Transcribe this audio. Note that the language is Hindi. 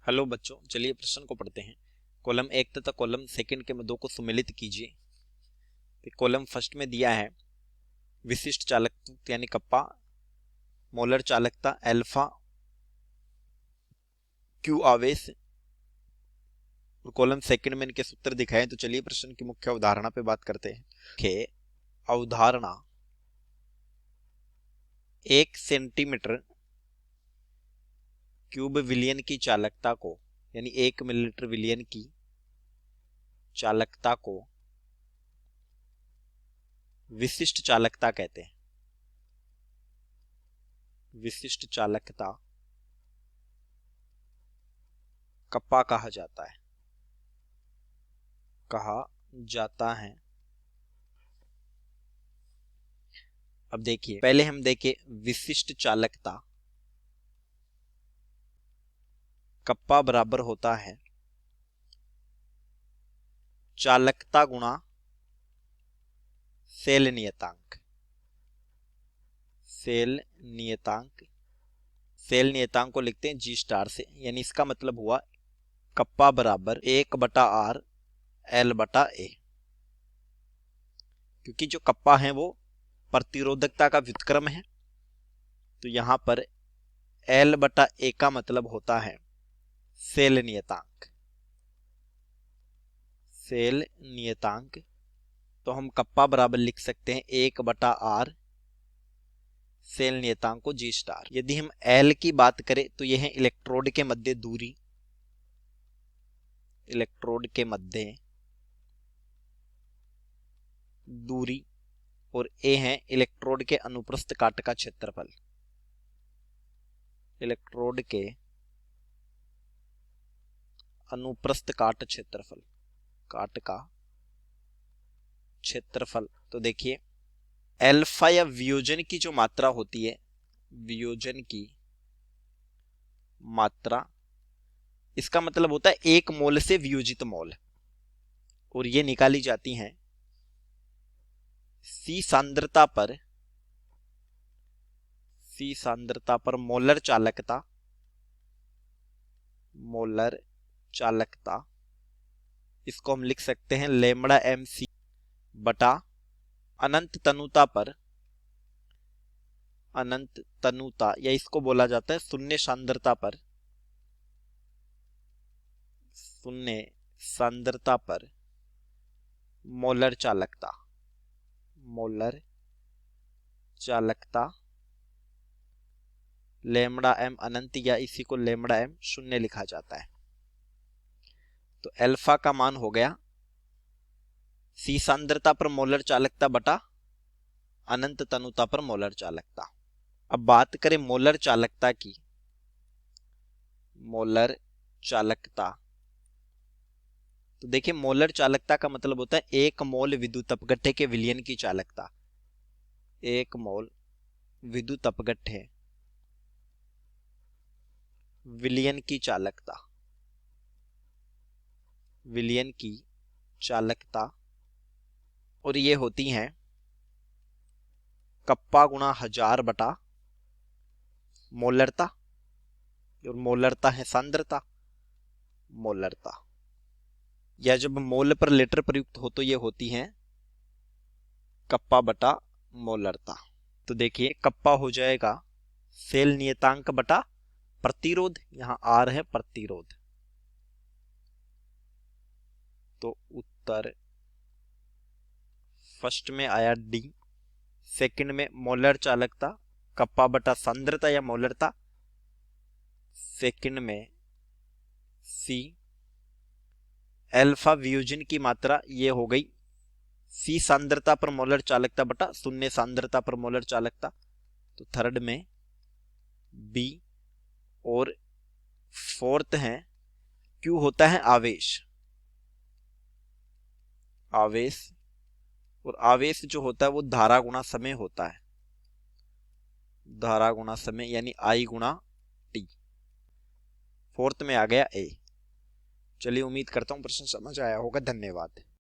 हेलो बच्चों, चलिए प्रश्न को पढ़ते हैं। कॉलम 1 तथा कॉलम सेकंड के मदों को सम्मिलित कीजिए। तो कॉलम फर्स्ट में दिया है विशिष्ट चालकता यानी कप्पा, मोलर चालकता अल्फा, क्यू आवेश, और कॉलम सेकंड में इनके सूत्र दिखाए। तो चलिए प्रश्न की मुख्य अवधारणा पे बात करते हैं। अवधारणा 1 सेंटीमीटर क्यूब विलियन की चालकता को यानी 1 मिलीलीटर विलियन की चालकता को विशिष्ट चालकता कहते हैं। विशिष्ट चालकता कप्पा कहा जाता है। अब देखिए, पहले हम देखें विशिष्ट चालकता। कप्पा बराबर होता है चालकता गुणा सेल नियतांक। सेल नियतांक को लिखते हैं जी स्टार से, यानी इसका मतलब हुआ कप्पा बराबर 1/r L/A। क्योंकि जो कप्पा है वो प्रतिरोधकता का व्युत्क्रम है, तो यहां पर L/A का मतलब होता है सेल नियतांक। तो हम कप्पा बराबर लिख सकते हैं 1/r सेल नियतांक को जी स्टार। यदि हम L की बात करें तो यह है इलेक्ट्रोड के मध्य दूरी, और A है इलेक्ट्रोड के अनुप्रस्थ काट का क्षेत्रफल। इलेक्ट्रोड के अनुप्रस्थ काट का क्षेत्रफल। तो देखिए, अल्फा या वियोजन की जो मात्रा होती है, वियोजन की मात्रा, इसका मतलब होता है 1 मोल से वियोजित मोल, और ये निकाली जाती हैं सी सांद्रता पर मोलर चालकता। इसको हम लिख सकते हैं लेमड़ा MC बटा अनंत तनुता, या इसको बोला जाता है शून्य सांद्रता पर मोलर चालकता लेमड़ा M अनंत, या इसी को लेमड़ा M शून्य लिखा जाता है। तो अल्फा का मान हो गया सी सांद्रता पर मोलर चालकता बटा अनंत तनुता पर मोलर चालकता। अब बात करें मोलर चालकता, तो देखिए मोलर चालकता का मतलब होता है 1 मोल विद्युत अपघट्य के विलयन की चालकता। 1 मोल विद्युत अपघट्य विलयन की चालकता, और ये होती हैं कप्पा गुणा 1000 बटा मोलरता, और मोलरता है सांद्रता। या जब मोल पर लीटर प्रयुक्त हो तो ये होती हैं कप्पा बटा मोलरता। तो देखिए, कप्पा हो जाएगा सेल नियतांक बटा प्रतिरोध, यहां R है प्रतिरोध। तो उत्तर फर्स्ट में आया D। सेकंड में मोलर चालकता कप्पा बटा सांद्रता या मोलरता, सेकंड में C। अल्फा वियोजन की मात्रा ये हो गई C सांद्रता पर मोलर चालकता बटा शून्य सांद्रता पर मोलर चालकता। तो थर्ड में B, और फोर्थ है Q होता है आवेश, और आवेश जो होता है वो धारा गुणा समय होता है, यानी I गुणा T। फोर्थ में आ गया A। चलिए, उम्मीद करता हूं प्रश्न समझ आया होगा। धन्यवाद।